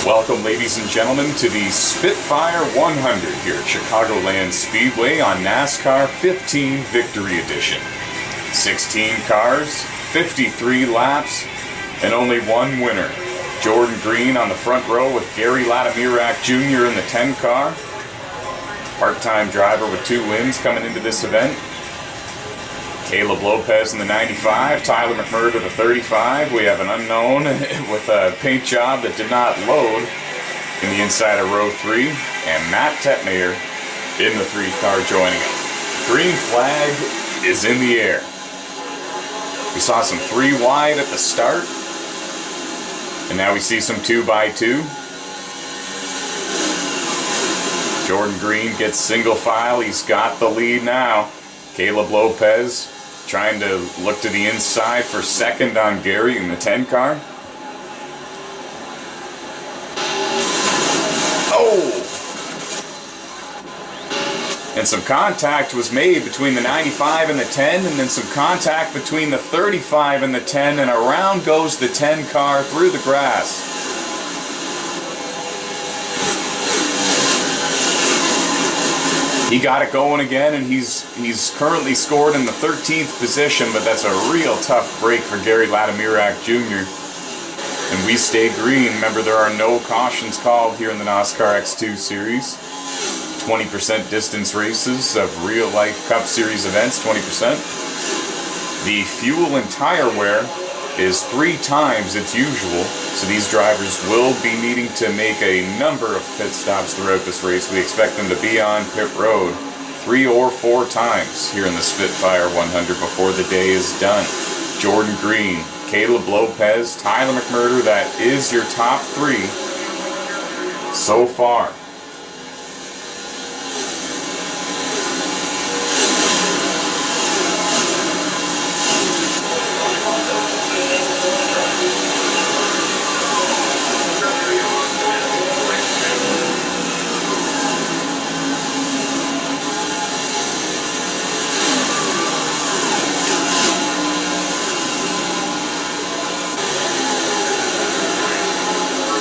Welcome, ladies and gentlemen, to the Spitfire 100 here at Chicagoland Speedway on NASCAR 15 Victory Edition. 16 cars, 53 laps, and only one winner. Jordan Green on the front row with Gary Latimirak Jr. in the 10 car. Part-time driver with 2 wins coming into this event. Caleb Lopez in the 95, Tyler McMurdo the 35. We have an unknown with a paint job that did not load in the inside of row 3. And Matt Tetmayer in the 3 car joining us. Green flag is in the air. We saw some 3 wide at the start. And now we see some 2x2. Jordan Green gets single file. He's got the lead now. Caleb Lopez trying to look to the inside for second on Gary in the 10 car. Oh! And some contact was made between the 95 and the 10, and then some contact between the 35 and the 10, and around goes the 10 car through the grass. He got it going again, and he's currently scored in the 13th position, but that's a real tough break for Gary Latimirak Jr. And we stay green. Remember, there are no cautions called here in the NOSSCAR X2 Series. 20% distance races of real-life Cup Series events, 20%. The fuel and tire wear is 3 times its usual, so these drivers will be needing to make a number of pit stops throughout this race. We expect them to be on pit road 3 or 4 times here in the Spitfire 100 before the day is done. Jordan Green, Caleb Lopez, Tyler McMurdo, that is your top 3 so far.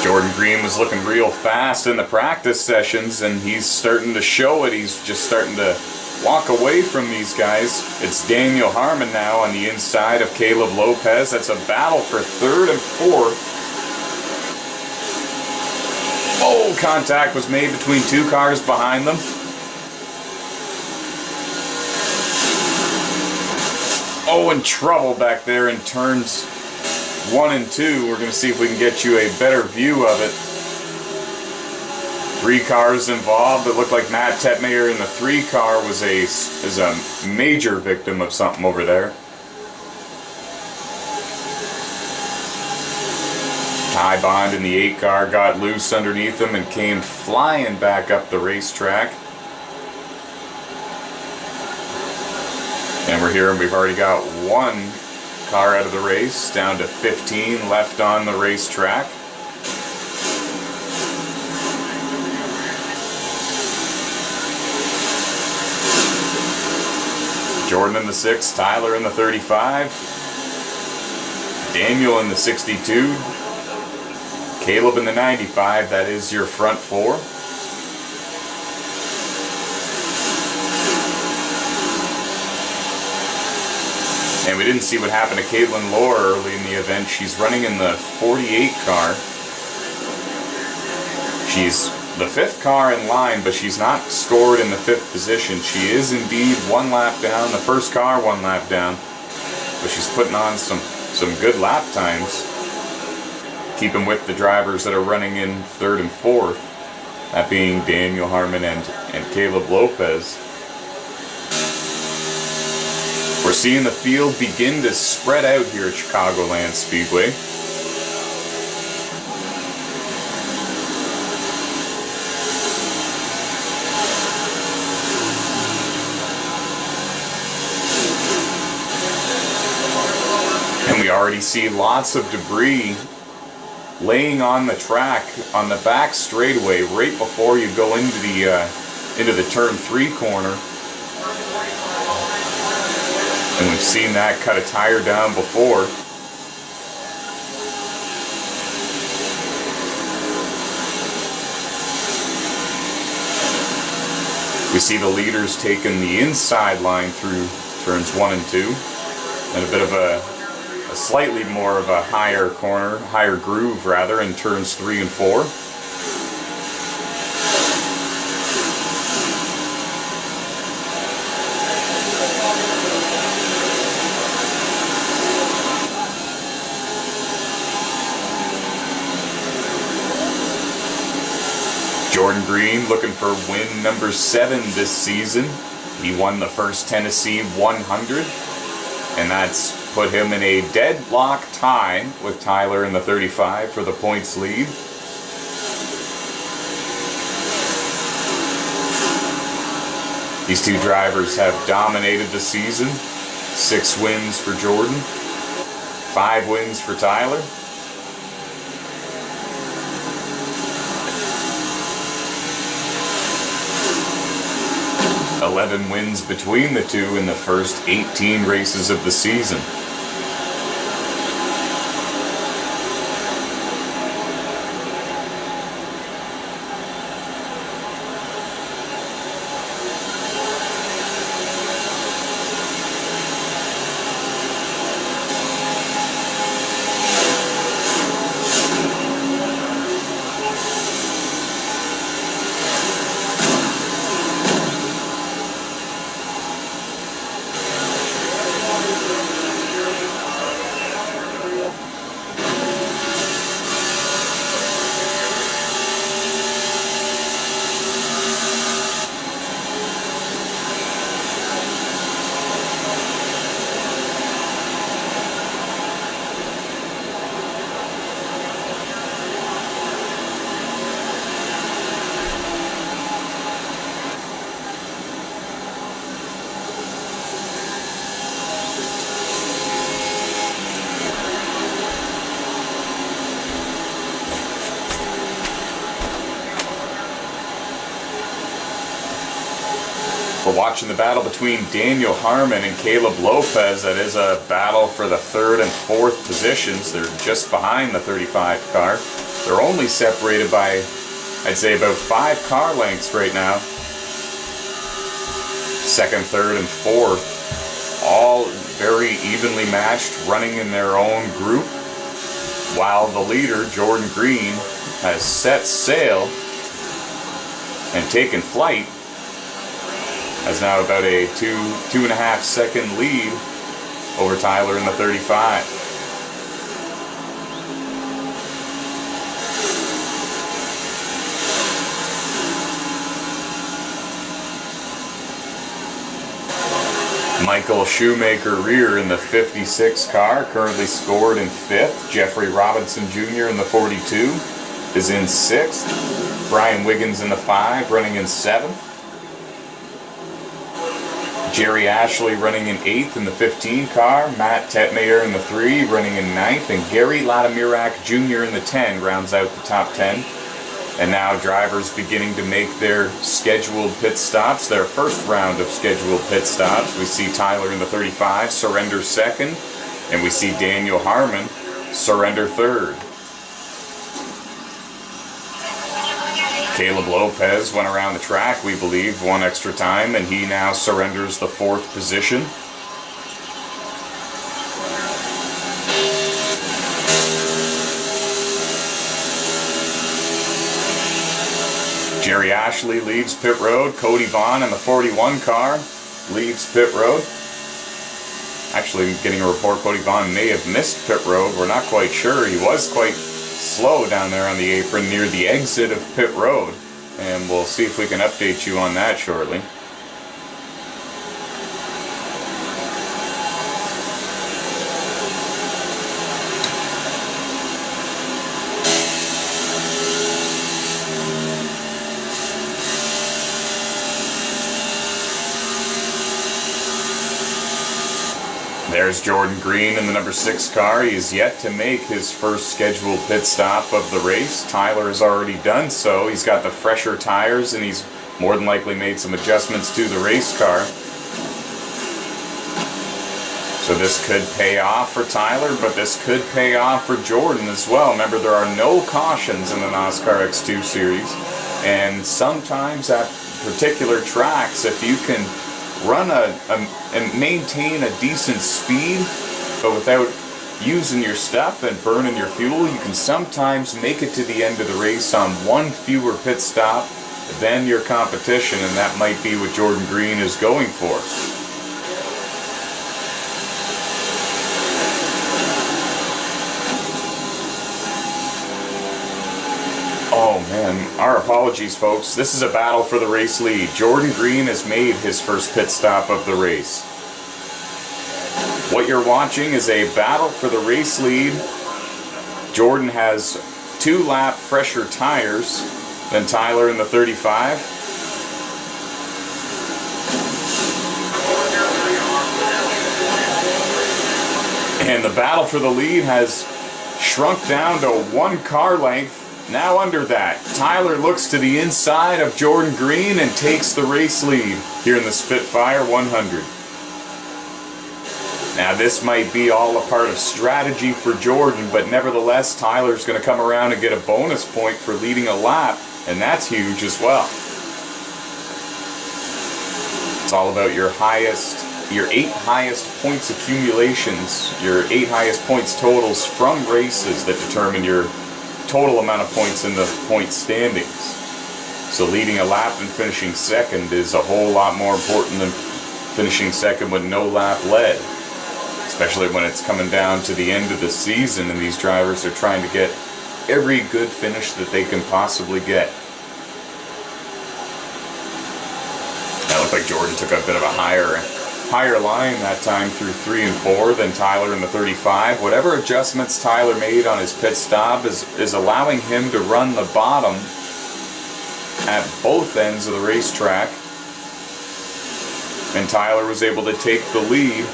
Jordan Green was looking real fast in the practice sessions, and he's starting to show it. He's just starting to walk away from these guys. It's Daniel Harmon now on the inside of Caleb Lopez. That's a battle for 3rd and 4th. Oh, contact was made between 2 cars behind them. Oh, in trouble back there in turns 1 and 2. We're going to see if we can get you a better view of it. 3 cars involved. It looked like Matt Tetmayer in the 3 car is a major victim of something over there. Ty Bond in the 8 car got loose underneath him and came flying back up the racetrack. And we're here, and we've already got 1 car out of the race, down to 15 left on the racetrack. Jordan in the 6, Tyler in the 35, Daniel in the 62, Caleb in the 95, that is your front 4. And we didn't see what happened to Caitlin Lohr early in the event. She's running in the 48 car. She's the 5th car in line, but she's not scored in the 5th position. She is indeed 1 lap down. The first car 1 lap down. But she's putting on some good lap times. Keeping with the drivers that are running in 3rd and 4th. That being Daniel Harmon and Caleb Lopez. We're seeing the field begin to spread out here at Chicagoland Speedway. And we already see lots of debris laying on the track on the back straightaway right before you go into the turn 3 corner. And we've seen that cut a tire down before. We see the leaders taking the inside line through turns 1 and 2, and a bit of a slightly more of a higher corner, higher groove rather, in turns 3 and 4. Jordan Green looking for win number 7 this season. He won the first Tennessee 100, and that's put him in a deadlock tie with Tyler in the 35 for the points lead. These two drivers have dominated the season. 6 wins for Jordan, 5 wins for Tyler. $11 wins between the two in the first 18 races of the season. We're watching the battle between Daniel Harmon and Caleb Lopez. That is a battle for the 3rd and 4th positions. They're just behind the 35 car. They're only separated by, I'd say, about 5 car lengths right now. 2nd, 3rd, and 4th, all very evenly matched, running in their own group, while the leader, Jordan Green, has set sail and taken flight. Has now about a 2.5 second lead over Tyler in the 35. Michael Shoemaker Rear in the 56 car, currently scored in 5th. Jeffrey Robinson Jr. in the 42 is in 6th. Brian Wiggins in the 5, running in 7th. Jerry Ashley running in 8th in the 15 car, Matt Tetmayer in the 3 running in 9th, and Gary Latimirak Jr. in the 10 rounds out the top 10. And now drivers beginning to make their scheduled pit stops, their first round of scheduled pit stops. We see Tyler in the 35 surrender 2nd, and we see Daniel Harmon surrender 3rd. Caleb Lopez went around the track, we believe, 1 extra time, and he now surrenders the 4th position. Jerry Ashley leaves pit road. Cody Vaughn in the 41 car leaves pit road. Actually, getting a report Cody Vaughn may have missed pit road. We're not quite sure. He was quite slow down there on the apron near the exit of pit road, and we'll see if we can update you on that shortly. There's Jordan Green in the number 6 car. He is yet to make his first scheduled pit stop of the race. Tyler has already done so. He's got the fresher tires, and he's more than likely made some adjustments to the race car. So this could pay off for Tyler, but this could pay off for Jordan as well. Remember, there are no cautions in the NOSSCAR X2 series, and sometimes that particular tracks, if you can run and maintain a decent speed, but without using your stuff and burning your fuel, you can sometimes make it to the end of the race on one fewer pit stop than your competition, and that might be what Jordan Green is going for. Oh man, our apologies folks. This is a battle for the race lead. Jordan Green has made his first pit stop of the race. What you're watching is a battle for the race lead. Jordan has 2 lap fresher tires than Tyler in the 35. And the battle for the lead has shrunk down to 1 car length. Now under that, Tyler looks to the inside of Jordan Green and takes the race lead here in the Spitfire 100. Now this might be all a part of strategy for Jordan, but nevertheless Tyler's going to come around and get a bonus point for leading a lap, and that's huge as well. It's all about your 8 highest points accumulations, your 8 highest points totals from races that determine your total amount of points in the point standings. So leading a lap and finishing second is a whole lot more important than finishing second with no lap led, especially when it's coming down to the end of the season and these drivers are trying to get every good finish that they can possibly get. That looked like Jordan took a bit of a higher line that time through 3 and 4 than Tyler in the 35. Whatever adjustments Tyler made on his pit stop is allowing him to run the bottom at both ends of the racetrack, and Tyler was able to take the lead.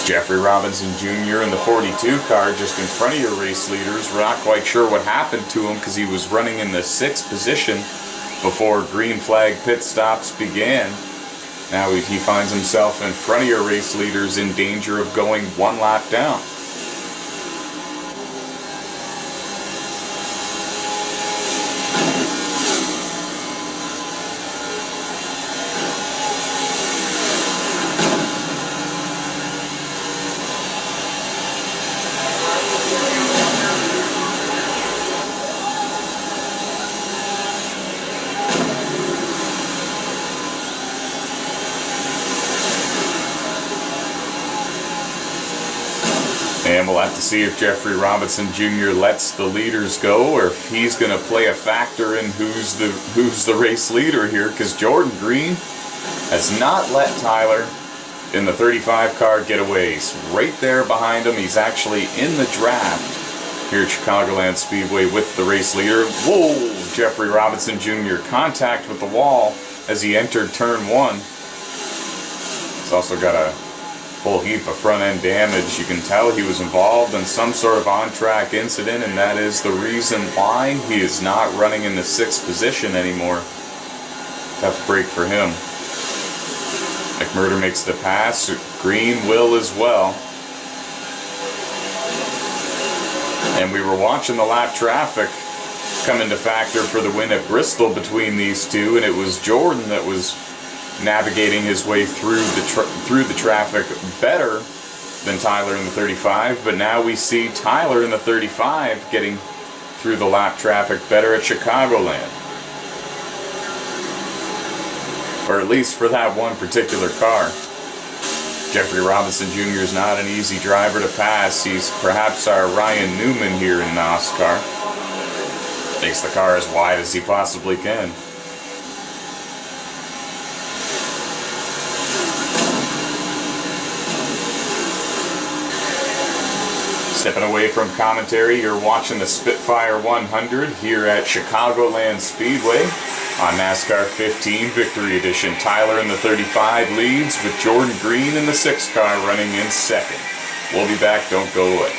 Jeffrey Robinson Jr. in the 42 car just in front of your race leaders. We're not quite sure what happened to him because he was running in the 6th position before green flag pit stops began. Now he finds himself in front of your race leaders in danger of going 1 lap down. And we'll have to see if Jeffrey Robinson Jr. lets the leaders go, or if he's going to play a factor in who's the race leader here, because Jordan Green has not let Tyler in the 35 car get away. He's right there behind him. He's actually in the draft here at Chicagoland Speedway with the race leader. Whoa! Jeffrey Robinson Jr. contact with the wall as he entered turn 1. He's also got a whole heap of front end damage. You can tell he was involved in some sort of on-track incident, and that is the reason why he is not running in the 6th position anymore. Tough break for him. McMurder makes the pass. Green will as well. And we were watching the lap traffic come into factor for the win at Bristol between these two, and it was Jordan that was navigating his way through the traffic better than Tyler in the 35, but now we see Tyler in the 35 getting through the lap traffic better at Chicagoland. Or at least for that one particular car. Jeffrey Robinson Jr. is not an easy driver to pass. He's perhaps our Ryan Newman here in NOSSCAR. Makes the car as wide as he possibly can. Stepping away from commentary, you're watching the Spitfire 100 here at Chicagoland Speedway on NASCAR 15 Victory Edition. Tyler in the 35 leads with Jordan Green in the 6 car running in 2nd. We'll be back, don't go away.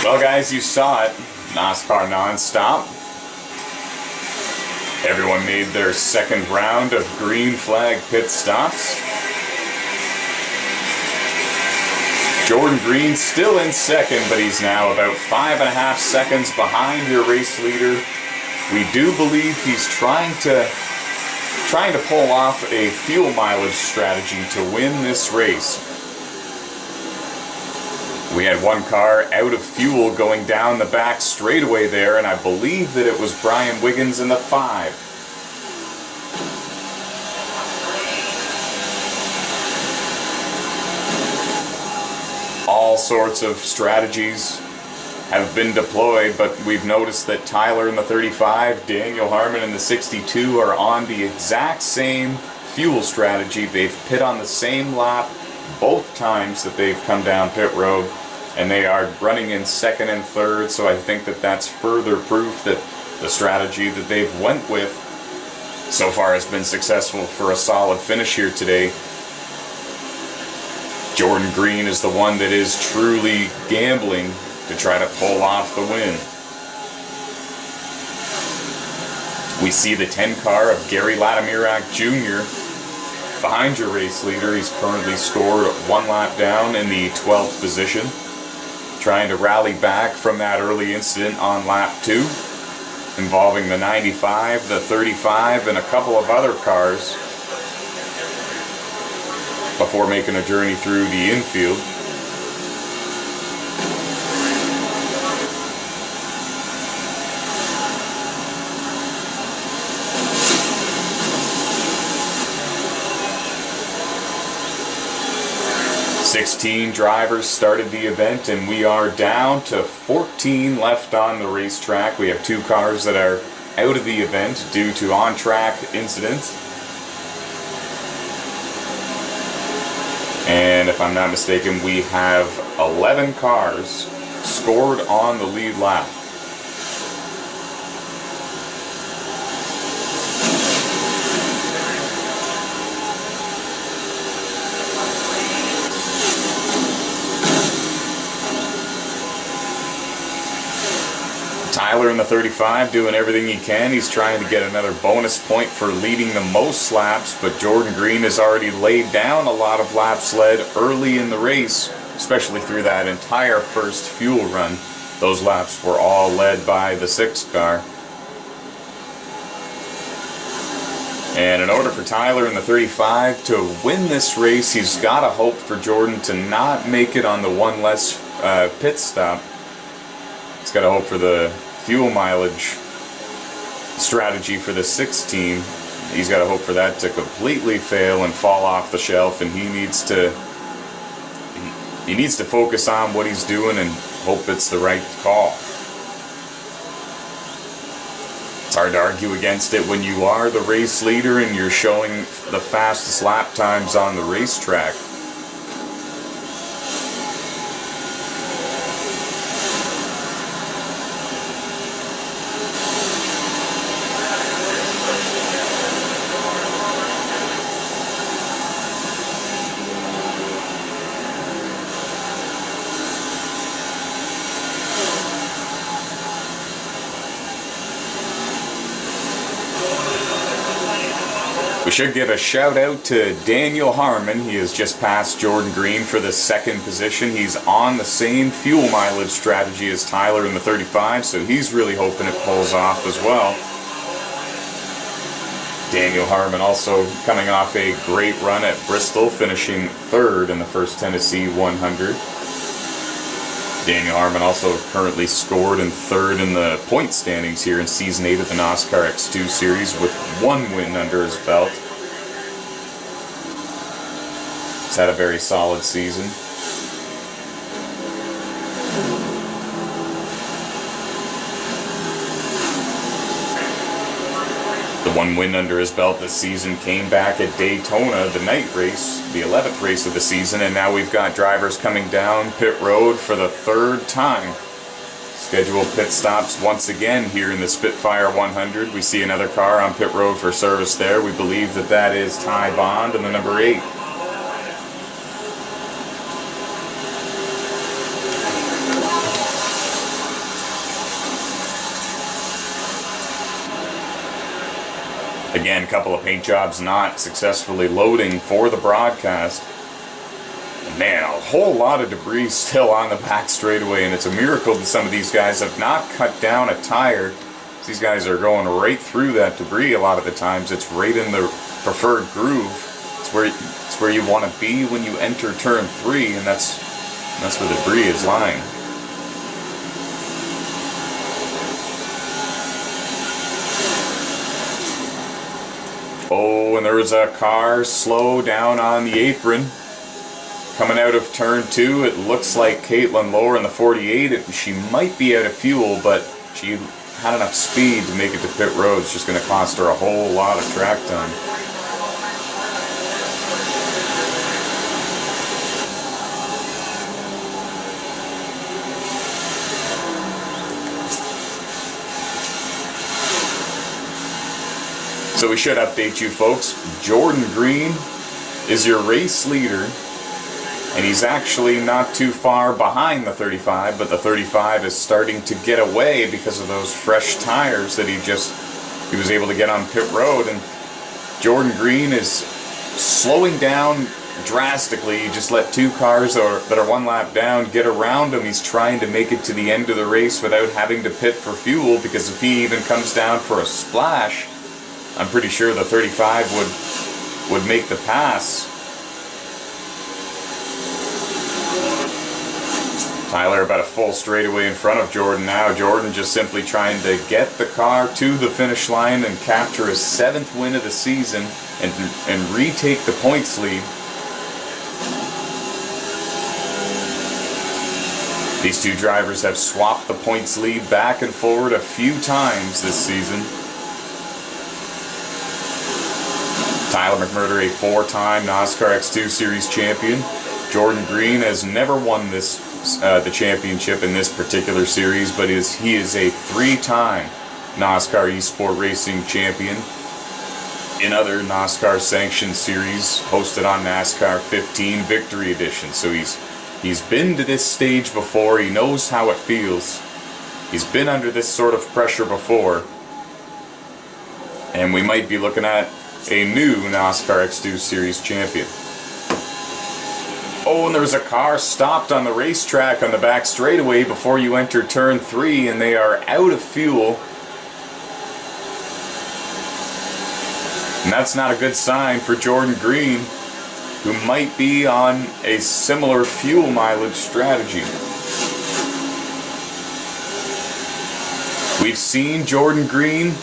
Well guys, you saw it. NOSSCAR non-stop. Everyone made their second round of green flag pit stops. Jordan Green still in second, but he's now about 5.5 seconds behind your race leader. We do believe he's trying to pull off a fuel mileage strategy to win this race. We had one car out of fuel going down the back straightaway there, and I believe that it was Brian Wiggins in the 5. All sorts of strategies have been deployed, but we've noticed that Tyler in the 35, Daniel Harmon in the 62 are on the exact same fuel strategy. They've pit on the same lap both times that they've come down pit road, and they are running in second and third, so I think that that's further proof that the strategy that they've went with so far has been successful for a solid finish here today. Jordan Green is the one that is truly gambling to try to pull off the win. We see the 10 car of Gary Latimirak Jr. behind your race leader. He's currently scored 1 lap down in the 12th position, trying to rally back from that early incident on lap 2 involving the 95, the 35, and a couple of other cars before making a journey through the infield. "16 drivers started the event, and we are down to 14 left on the racetrack. We have 2 cars that are out of the event due to on-track incidents. And if I'm not mistaken, we have 11 cars scored on the lead lap. Tyler in the 35 doing everything he can. He's trying to get another bonus point for leading the most laps, but Jordan Green has already laid down a lot of laps led early in the race, especially through that entire first fuel run. Those laps were all led by the 6 car. And in order for Tyler in the 35 to win this race, he's got to hope for Jordan to not make it on the one less pit stop. He's got to hope for the fuel mileage strategy for the 6 team. He's got to hope for that to completely fail and fall off the shelf, and he needs to focus on what he's doing and hope it's the right call. It's hard to argue against it when you are the race leader and you're showing the fastest lap times on the racetrack. We should give a shout out to Daniel Harmon. He has just passed Jordan Green for the 2nd position. He's on the same fuel mileage strategy as Tyler in the 35, so he's really hoping it pulls off as well. Daniel Harmon also coming off a great run at Bristol, finishing 3rd in the first Tennessee 100. Daniel Harmon also currently scored in 3rd in the point standings here in Season 8 of the NOSSCAR X2 Series with 1 win under his belt. He's had a very solid season. The 1 win under his belt this season came back at Daytona, the night race, the 11th race of the season, and now we've got drivers coming down pit road for the 3rd time. Scheduled pit stops once again here in the Spitfire 100. We see another car on pit road for service there. We believe that that is Ty Bond in the number 8. Again, a couple of paint jobs not successfully loading for the broadcast. And man, a whole lot of debris still on the back straightaway, and it's a miracle that some of these guys have not cut down a tire. These guys are going right through that debris a lot of the times. It's right in the preferred groove. It's where you want to be when you enter turn 3, and that's where the debris is lying. Oh, and there was a car slow down on the apron. Coming out of turn 2, it looks like Caitlin Lohr in the 48. She might be out of fuel, but she had enough speed to make it to pit road. It's just going to cost her a whole lot of track time. So we should update you folks. Jordan Green is your race leader, and he's actually not too far behind the 35, but the 35 is starting to get away because of those fresh tires that he was able to get on pit road. And Jordan Green is slowing down drastically. He just let 2 cars that are 1 lap down get around him. He's trying to make it to the end of the race without having to pit for fuel, because if he even comes down for a splash, I'm pretty sure the 35 would make the pass. Tyler about a full straightaway in front of Jordan now. Jordan just simply trying to get the car to the finish line and capture his 7th win of the season and retake the points lead. These 2 drivers have swapped the points lead back and forward a few times this season. Tyler McMurder, a 4-time NOSSCAR X2 Series champion. Jordan Green has never won the championship in this particular series, but he is a 3-time NOSSCAR eSport Racing champion in other NOSSCAR sanctioned series hosted on NASCAR 15 Victory Edition. So he's been to this stage before. He knows how it feels. He's been under this sort of pressure before, and we might be looking at a new NOSSCAR X2 Series champion. Oh, and there was a car stopped on the racetrack on the back straightaway before you enter turn 3, and they are out of fuel. And that's not a good sign for Jordan Green, who might be on a similar fuel mileage strategy. We've seen Jordan Green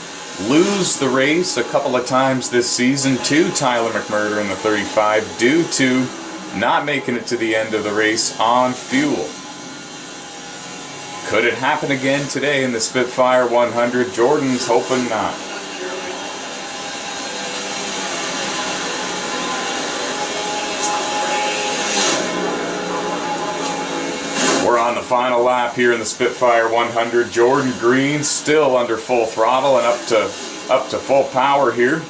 lose the race a couple of times this season to Tyler McMurder in the 35 due to not making it to the end of the race on fuel. Could it happen again today in the Spitfire 100? Jordan's hoping not. We're on the final lap here in the Spitfire 100. Jordan Green still under full throttle and up to full power here.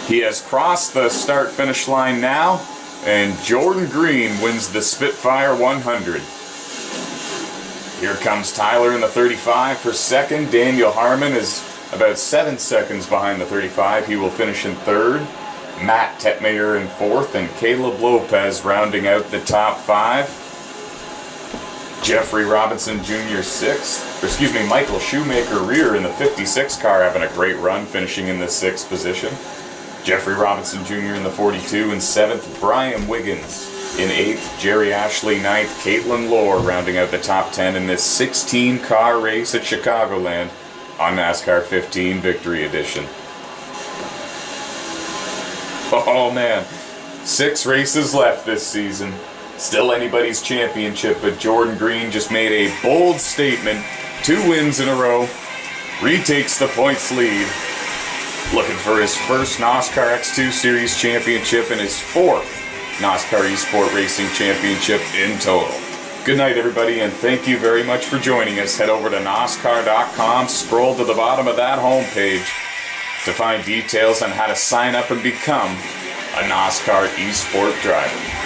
He has crossed the start-finish line now, and Jordan Green wins the Spitfire 100. Here comes Tyler in the 35 for second. Daniel Harmon is about 7 seconds behind the 35. He will finish in third. Matt Tetmayer in fourth, and Caleb Lopez rounding out the top 5. Jeffrey Robinson Jr. sixth. Michael Shoemaker rear in the 56 car, having a great run, finishing in the 6th position. Jeffrey Robinson Jr. in the 42 and 7th. Brian Wiggins in 8th. Jerry Ashley 9th. Caitlin Lohr rounding out the top 10 in this 16-car race at Chicagoland on NASCAR 15 Victory Edition. Oh man, 6 races left this season. Still anybody's championship, but Jordan Green just made a bold statement. 2 wins in a row. Retakes the points lead. Looking for his first NOSSCAR X2 Series championship and his 4th NOSSCAR eSport Racing championship in total. Good night, everybody, and thank you very much for joining us. Head over to NOSSCAR.com, scroll to the bottom of that homepage to find details on how to sign up and become a NOSSCAR eSport driver.